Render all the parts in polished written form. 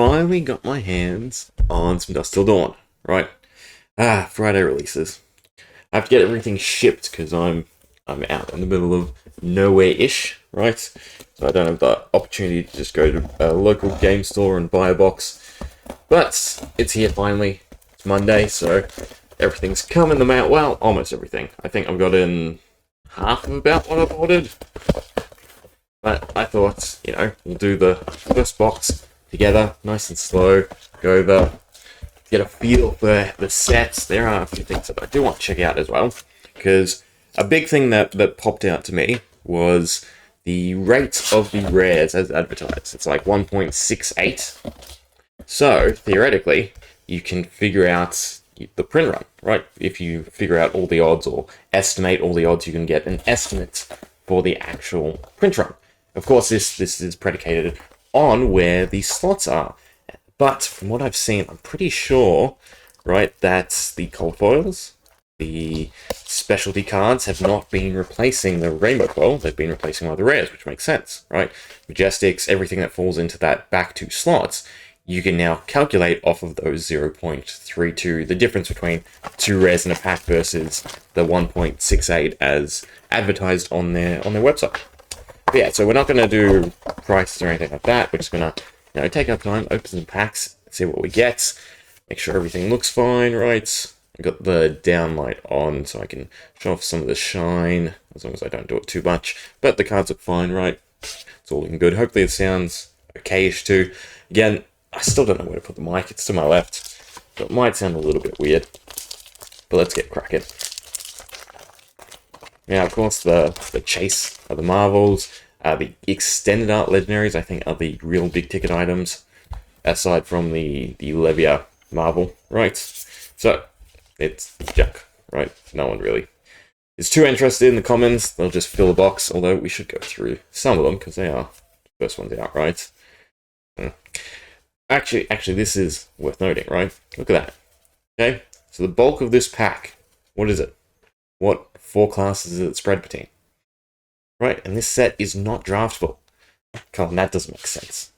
finally got my hands on some Dusk Till Dawn. Right. Friday releases. I have to get everything shipped because I'm out in the middle of nowhere-ish, right? So I don't have the opportunity to just go to a local game store and buy a box. But it's here finally. It's Monday, so everything's come in the mail. Well, almost everything. I think I've got in half of about what I've ordered. But I thought, we'll do the first box together, nice and slow, go over, get a feel for the sets. There are a few things that I do want to check out as well, because a big thing that popped out to me was the rate of the rares as advertised. It's like 1.68. So, theoretically, you can figure out the print run, right? If you figure out all the odds or estimate all the odds, you can get an estimate for the actual print run. Of course, this is predicated on where the slots are. But from what I've seen, I'm pretty sure, right, that the cold foils, the specialty cards have not been replacing the rainbow foil. They've been replacing all the rares, which makes sense, right? Majestics, everything that falls into that back two slots, you can now calculate off of those 0.32, the difference between two rares in a pack versus the 1.68 as advertised on their website. But yeah, so we're not going to do prices or anything like that. We're just going to, take our time, open some packs, see what we get, make sure everything looks fine, right? I've got the down light on so I can show off some of the shine, as long as I don't do it too much. But the cards look fine, right? It's all looking good. Hopefully it sounds okay-ish too. Again, I still don't know where to put the mic. It's to my left, so it might sound a little bit weird. But let's get cracking. Now, of course, the chase of the Marvels, the extended art legendaries, I think, are the real big ticket items, aside from the Levia Marvel, right? So, it's junk, right? No one really is too interested in the commons. They'll just fill a box, although we should go through some of them, because they are the first ones out, right? Actually, this is worth noting, right? Look at that. Okay, so the bulk of this pack, what is it? What 4 classes is it spread between? Right, and this set is not draftable. Come on, that doesn't make sense.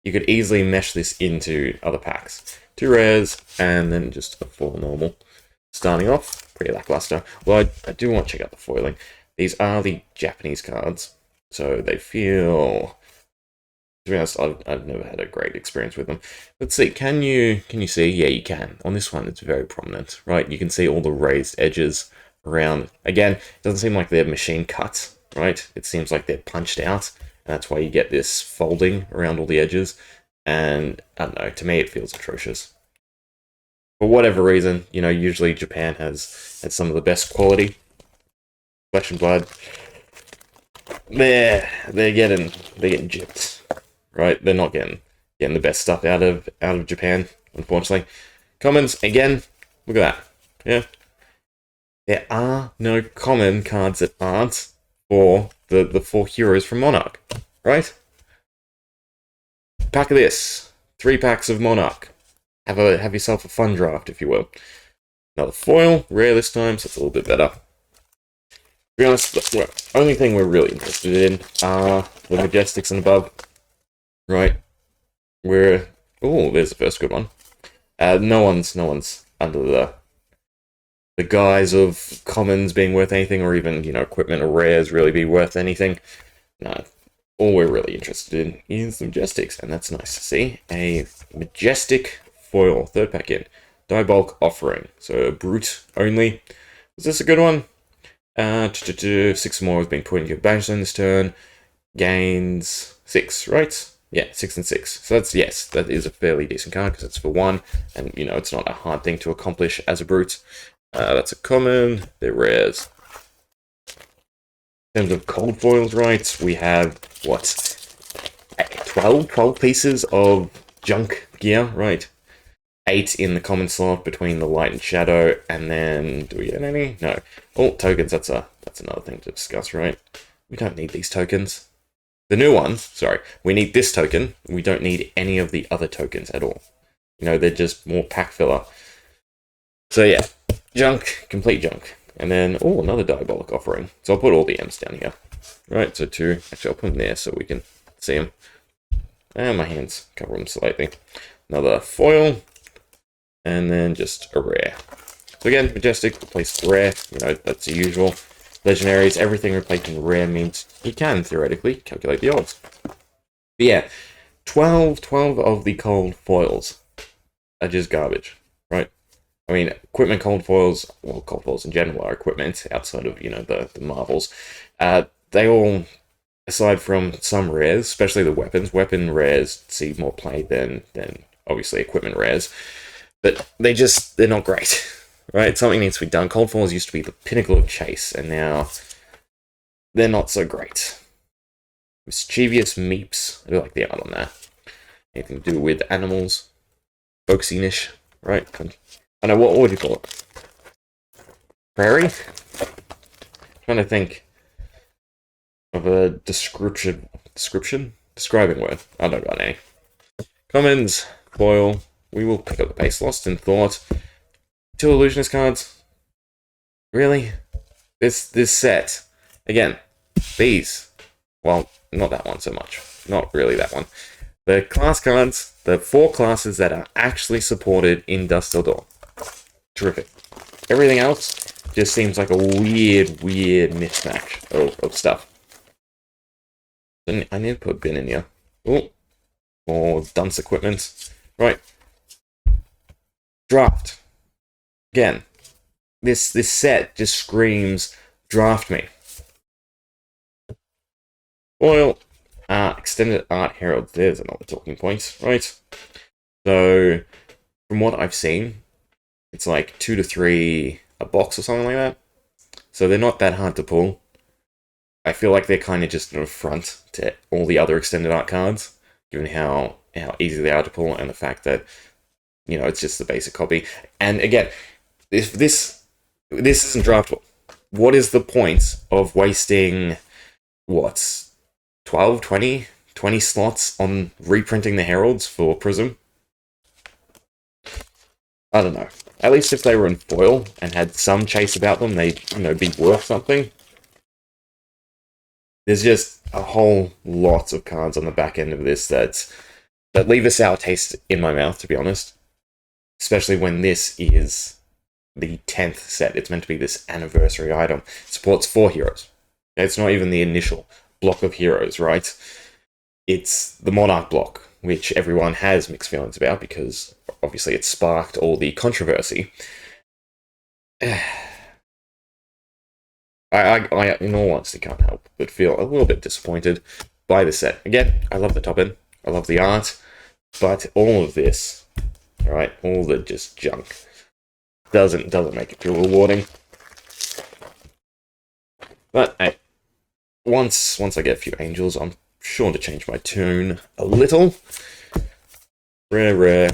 You could easily mesh this into other packs. 2 rares, and then just a 4 normal. Starting off, pretty lackluster. Well, I do want to check out the foiling. These are the Japanese cards, so they feel... To be honest, I've never had a great experience with them. Let's see, can you see? Yeah, you can. On this one, it's very prominent, right? You can see all the raised edges around. Again, it doesn't seem like they're machine cut, right? It seems like they're punched out, and that's why you get this folding around all the edges. And, I don't know, to me it feels atrocious. For whatever reason, usually Japan has some of the best quality. Flesh and Blood. They're getting gypped. Right, they're not getting the best stuff out of Japan, unfortunately. Commons, again, look at that. Yeah. There are no common cards that aren't for the 4 heroes from Monarch. Right? Pack of this. 3 packs of Monarch. Have yourself a fun draft, if you will. Another foil, rare this time, so it's a little bit better. To be honest, the only thing we're really interested in are the Majestics and above. Right, there's the first good one. No one's under the guise of commons being worth anything, or even equipment or rares really be worth anything. No, all we're really interested in is the Majestics, and that's nice to see. A Majestic foil, 3rd pack in, die bulk offering, so brute only. Was this a good one? 6 more has been put into your banishment this turn. Gains 6, right? Yeah, 6 and 6. So that is a fairly decent card because it's for 1, and it's not a hard thing to accomplish as a brute. That's a common. They're rares. In terms of cold foils, right? We have 12 pieces of junk gear, right? 8 in the common slot between the light and shadow, and then do we get any? No. Oh, tokens. That's another thing to discuss, right? We don't need these tokens. The new ones, sorry, we need this token. We don't need any of the other tokens at all. They're just more pack filler. So yeah, junk, complete junk. And then, another diabolic offering. So I'll put all the M's down here. Right, so 2. Actually, I'll put them there so we can see them. And my hands cover them slightly. Another foil. And then just a rare. So again, Majestic replaced rare. You know, that's the usual. Legendaries, everything replacing rare means you can theoretically calculate the odds. But yeah, 12 of the cold foils are just garbage, right? I mean, equipment cold foils, well, cold foils in general are equipment outside of, you know, the Marvels. They all, aside from some rares, especially the weapon rares see more play than obviously equipment rares. But they're not great, right? Something needs to be done. Cold foils used to be the pinnacle of chase, and now they're not so great. Mischievous Meeps. I do like the art on that. Anything to do with animals. Folksy-ish, right? I know, what would you call it? Prairie? Trying to think of a describing word. I don't got any. Commons, foil. We will pick up the pace. Lost in Thought. 2 illusionist cards. Really? This set. Again, these. Well, not that one so much. Not really that one. The class cards, the 4 classes that are actually supported in Dusk Till Dawn. Terrific. Everything else just seems like a weird mismatch of stuff. I need to put a bin in here. Oh, more dunce equipment. Right. Draft. Again, this set just screams, draft me. Foil. Extended Art Herald. There's another talking point, right? So, from what I've seen, it's like 2 to 3 a box or something like that. So they're not that hard to pull. I feel like they're kind of just an affront to all the other extended art cards, given how easy they are to pull and the fact that, you know, it's just the basic copy. And again, if this isn't draftable, what is the point of wasting, what, 12, 20 slots on reprinting the Heralds for Prism? I don't know. At least if they were in foil and had some chase about them, they'd, you know, be worth something. There's just a whole lot of cards on the back end of this that leave a sour taste in my mouth, to be honest. Especially when this is the 10th set. It's meant to be this anniversary item. It supports 4 heroes. It's not even the initial block of heroes, right? It's the Monarch block, which everyone has mixed feelings about because obviously it sparked all the controversy. I, in all honesty, can't help but feel a little bit disappointed by the set. Again, I love the top end, I love the art, but all of this, alright, all the just junk, doesn't make it feel rewarding. But hey, once I get a few angels, I'm sure to change my tune a little. Rare,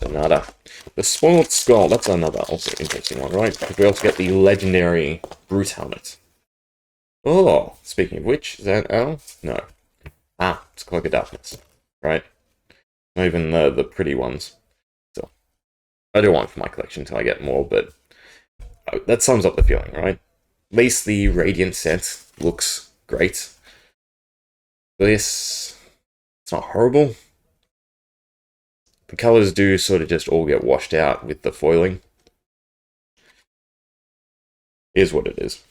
Sonata. The Spoiled Skull, that's another also interesting one, right? Because we also get the legendary Brute Helmet. Oh, speaking of which, is that L? No. It's Cloak of Darkness, right? Not even the pretty ones. So, I do want for my collection until I get more, but that sums up the feeling, right? At least the Radiant set looks great. This, it's not horrible. The colors do sort of just all get washed out with the foiling. Is what it is.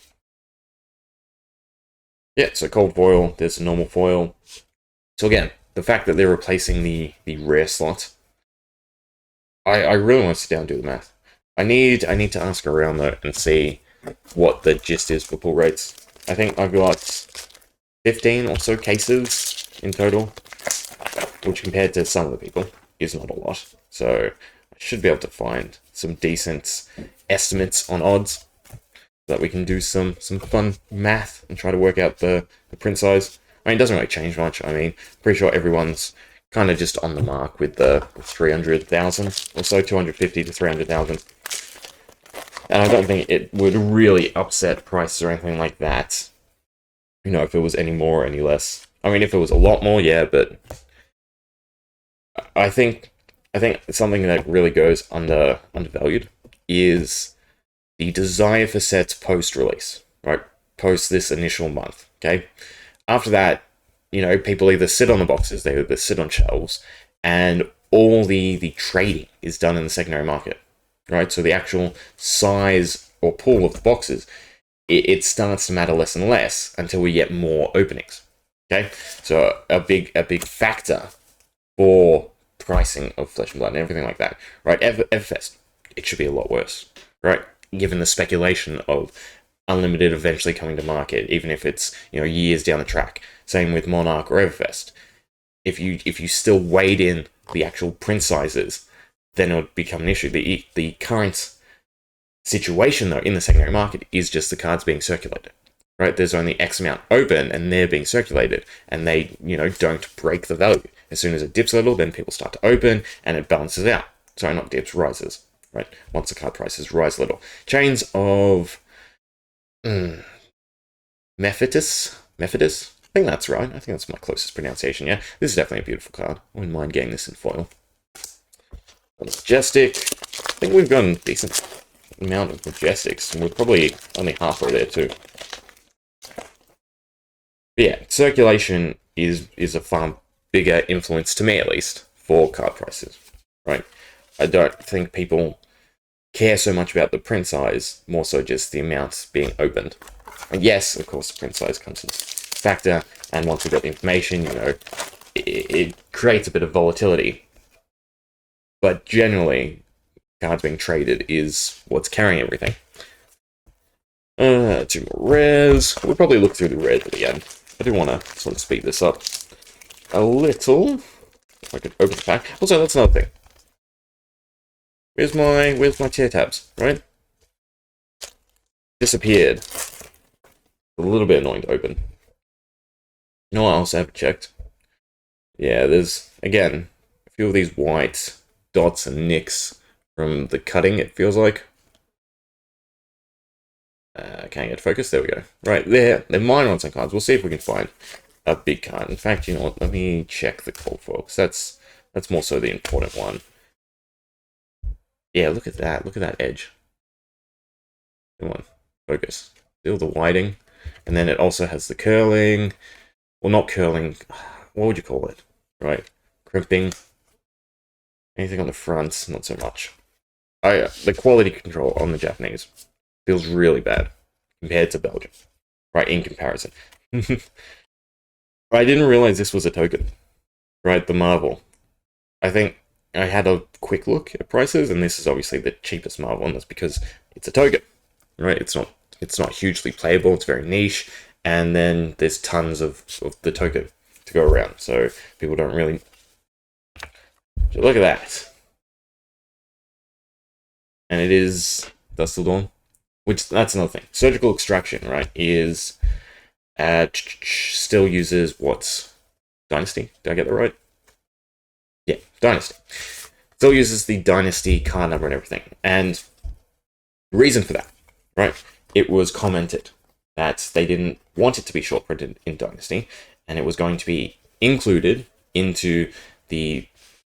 Yeah, so cold foil, there's a normal foil. So again, the fact that they're replacing the rare slot, I really want to sit down and do the math. I need to ask around though and see what the gist is for pull rates. I think I've got 15 or so cases in total, which compared to some of the people is not a lot. So I should be able to find some decent estimates on odds so that we can do some fun math and try to work out the print size. I mean, it doesn't really change much. I mean, pretty sure everyone's kind of just on the mark with the 300,000 or so, 250 to 300,000. And I don't think it would really upset prices or anything like that, you know, if it was any more or any less. I mean, if it was a lot more, yeah, but I think something that really goes undervalued is the desire for sets post-release, right? Post this initial month, okay? After that, you know, people either sit on the boxes, they either sit on shelves, and all the trading is done in the secondary market, right? So the actual size or pool of the boxes, it starts to matter less and less until we get more openings. Okay, so a big factor for pricing of Flesh and Blood and everything like that, right? Everfest, it should be a lot worse, right? Given the speculation of Unlimited eventually coming to market, even if it's, you know, years down the track. Same with Monarch or Everfest. If you still weighed in the actual print sizes, then it would become an issue. The current situation though in the secondary market is just the cards being circulated, right? There's only X amount open and they're being circulated, and they, you know, don't break the value. As soon as it dips a little, then people start to open and it balances out. Sorry, not dips, rises, right? Once the card prices rise a little. Chains of Mephitis? I think that's right. I think that's my closest pronunciation, yeah. This is definitely a beautiful card. I wouldn't mind getting this in foil. Majestic. I think we've got a decent amount of Majestics, and we're probably only halfway there too. But yeah, circulation is a far bigger influence, to me at least, for card prices, right? I don't think people care so much about the print size, more so just the amount being opened. And yes, of course, the print size comes into factor, and once we've got the information, you know, it creates a bit of volatility. But generally, cards being traded is what's carrying everything. 2 more rares. We'll probably look through the rares at the end. I do want to sort of speed this up a little. If I could open the pack. Also, that's another thing. Where's my tier tabs, right? Disappeared. A little bit annoying to open. You know what else I haven't checked? Yeah, there's, again, a few of these white dots and nicks from the cutting, it feels like. Can't get focused. There we go. Right, they're minor on some cards. We'll see if we can find a big card. In fact, you know what? Let me check the cold foil, because that's more so the important one. Yeah, look at that. Look at that edge. Come on, focus. Still the whiting. And then it also has the curling. Well, not curling. What would you call it? Right? Crimping. Anything on the front, not so much. The quality control on the Japanese feels really bad compared to Belgium. Right, in comparison. I didn't realize this was a token. Right, the Marvel. I think I had a quick look at prices, and this is obviously the cheapest Marvel, and that's because it's a token. Right, it's not hugely playable, it's very niche, and then there's tons of the token to go around, so people don't really... So look at that. And it is Dusk Till Dawn, which, that's another thing. Surgical Extraction, right, is... still uses what? Dynasty? Did I get that right? Yeah, Dynasty. Still uses the Dynasty card number and everything. And the reason for that, right? It was commented that they didn't want it to be short printed in Dynasty, and it was going to be included into the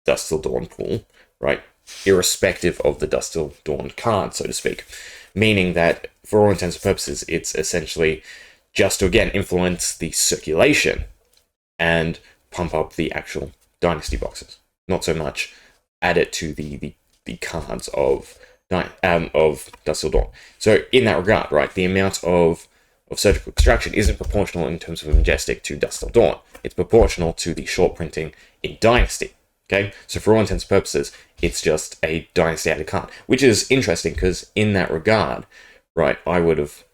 Dusk Till Dawn pool, right? Irrespective of the Dusk Till Dawn card, so to speak. Meaning that, for all intents and purposes, it's essentially just to, again, influence the circulation and pump up the actual Dynasty boxes. Not so much add it to the cards of Dusk Till Dawn. So in that regard, right, the amount of surgical extraction isn't proportional in terms of a Majestic to Dusk Till Dawn. It's proportional to the short printing in Dynasty. Okay, so for all intents and purposes, it's just a Dynasty added card, which is interesting because in that regard, right, I would have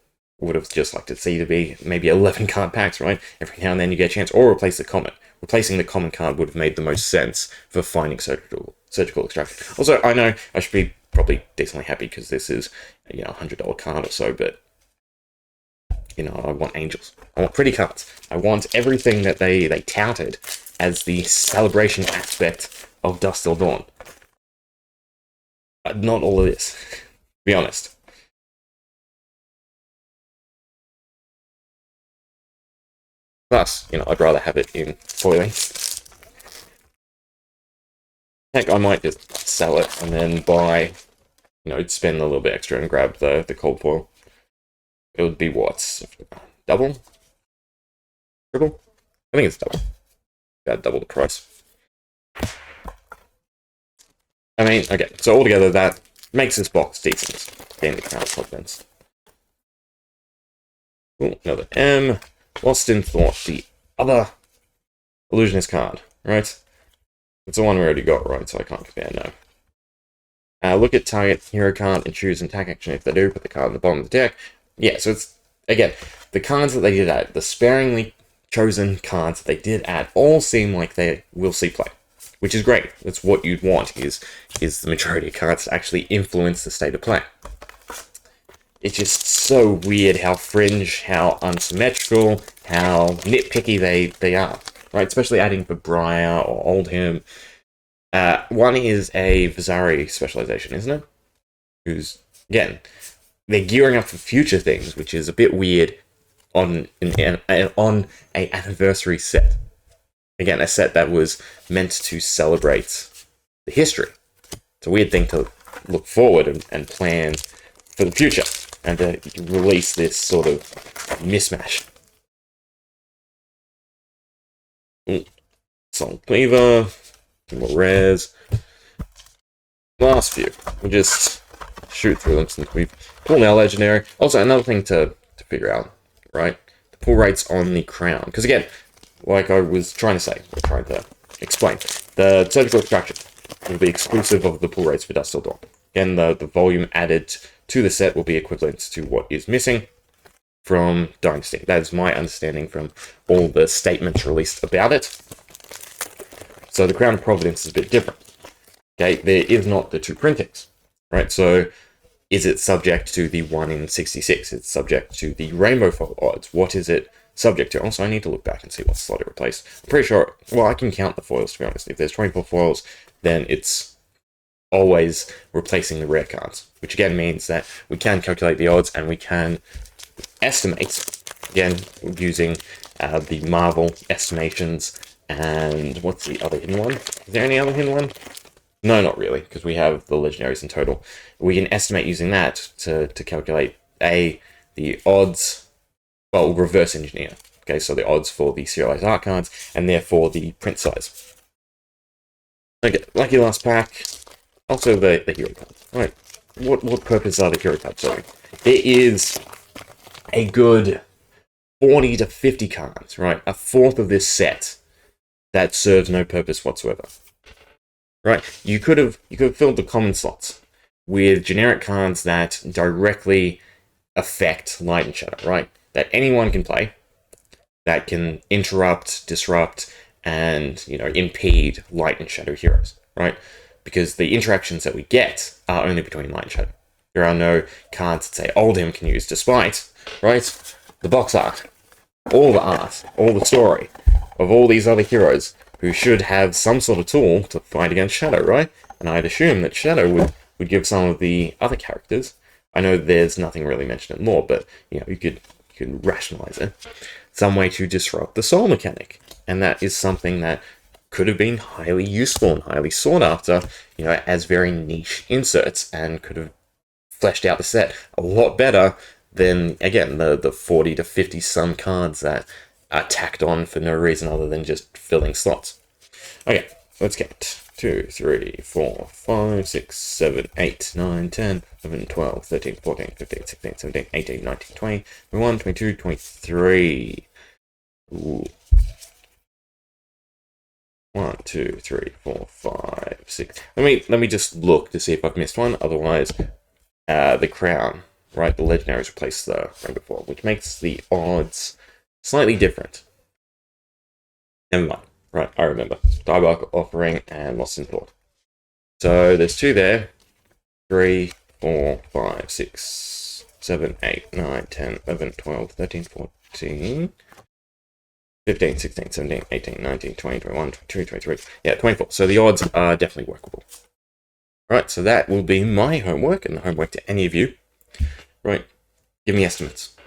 just liked to see to be maybe 11 card packs, right? Every now and then you get a chance, or replace the common. Replacing the common card would have made the most sense for finding surgical extraction. Also, I know I should be probably decently happy because this is, you know, $100 card or so, but you know, I want angels. I want pretty cards. I want everything that they touted as the celebration aspect of Dusk Till Dawn. Not all of this, to be honest. Plus, you know, I'd rather have it in foiling. Heck, I might just sell it and then buy, you know, spend a little bit extra and grab the cold foil. It would be what? Double? Triple? I think it's double. About double the price. I mean, okay, so altogether that makes this box decent. Getting the crown confidence. Cool, another M. Lost in Thought, the other illusionist card, right? It's the one we already got, right? So I can't compare, no. Look at target hero card and choose an attack action if they do, put the card on the bottom of the deck. Yeah, so it's, again, the cards that they did add, the sparingly chosen cards that they did add, all seem like they will see play, which is great. That's what you'd want, is the majority of cards to actually influence the state of play. It's just so weird how fringe, how unsymmetrical, how nitpicky they are, right? Especially adding for Briar or Oldhim. One is a Vizari specialization, isn't it? Who's, again, they're gearing up for future things, which is a bit weird on an anniversary set. Again, a set that was meant to celebrate the history. It's a weird thing to look forward and plan for the future, and to release this sort of mismatch. Soul Cleaver, more rares. Last few. We'll just shoot through them since we've pulled our legendary. Also, another thing to figure out, right? The pull rates on the crown. Because again, like I was trying to explain, the surgical extraction will be exclusive of the pull rates for Dusk Till Dawn. Again, the volume added to the set will be equivalent to what is missing from Dynasty. That is my understanding from all the statements released about it. So the Crown of Providence is a bit different. Okay, there is not the 2 printings, right? So is it subject to the 1 in 66? It's subject to the rainbow foil odds. What is it subject to? Also, I need to look back and see what slot it replaced. I'm pretty sure, well, I can count the foils, to be honest. If there's 24 foils, then it's always replacing the rare cards, which again means that we can calculate the odds and we can estimate, again, using the Marvel estimations. And what's the other hidden one? Is there any other hidden one? No, not really, because we have the legendaries in total. We can estimate using that to calculate the odds, well, reverse engineer. Okay, so the odds for the serialized art cards, and therefore the print size. Okay, lucky last pack. Also the hero card. Right, what purpose are the hero cards serving? There is a good 40 to 50 cards, right? A fourth of this set that serves no purpose whatsoever. Right? You could have filled the common slots with generic cards that directly affect Light and Shadow, right? That anyone can play, that can interrupt, disrupt, and impede Light and Shadow heroes, right? Because the interactions that we get are only between Light and Shadow. There are no cards that say Oldhim can use Despite, right? The box art, all the story of all these other heroes who should have some sort of tool to fight against Shadow, right? And I'd assume that Shadow would give some of the other characters. I know there's nothing really mentioned in lore, but you could rationalize it. Some way to disrupt the soul mechanic. And that is something that could have been highly useful and highly sought after, as very niche inserts, and could have fleshed out the set a lot better than, again, the 40 to 50 some cards that are tacked on for no reason other than just filling slots. Okay, let's get 2, 3, 4, 5, 6, 7, 8, 9, 10, 11, 12, 13, 14, 15, 16, 17, 18, 19, 20, 21, 22, 23. Ooh. 1, 2, 3, 4, 5, 6. Let me just look to see if I've missed one. Otherwise, the crown, right? The legendaries replace the rainbow foil, which makes the odds slightly different. Never mind. Right, I remember. Diabolic Offering and Lost in Thought. So there's 2 there. 3, 4, 5, 6, 7, 8, 9, 10, 11, 12, 13, 14, 15, 16, 17, 18, 19, 20, 21, 22, 23. Yeah, 24. So the odds are definitely workable. Right, so that will be my homework, and the homework to any of you. Right, give me estimates.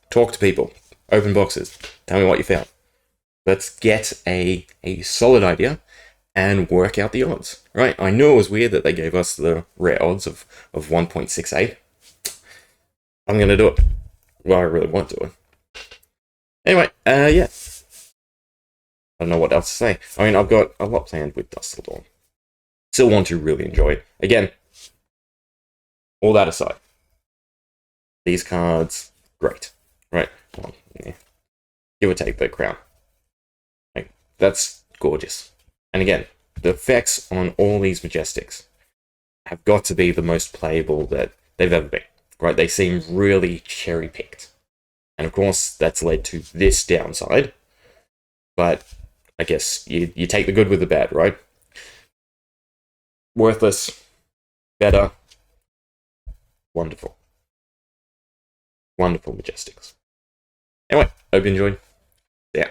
Talk to people. Open boxes. Tell me what you found. Let's get a solid idea and work out the odds. Right, I knew it was weird that they gave us the rare odds of 1.68. I'm going to do it. Well, I really want to do it. Anyway, yeah. I don't know what else to say. I mean, I've got a lot planned with Dusk Till Dawn. Still want to really enjoy it. Again, all that aside, these cards, great. Right? Well, yeah. Give or take the crown. Like, that's gorgeous. And again, the effects on all these Majestics have got to be the most playable that they've ever been. Right? They seem really cherry-picked. And of course, that's led to this downside. But I guess you take the good with the bad, right? Worthless, better, wonderful. Wonderful Majestics. Anyway, hope you enjoyed. Yeah.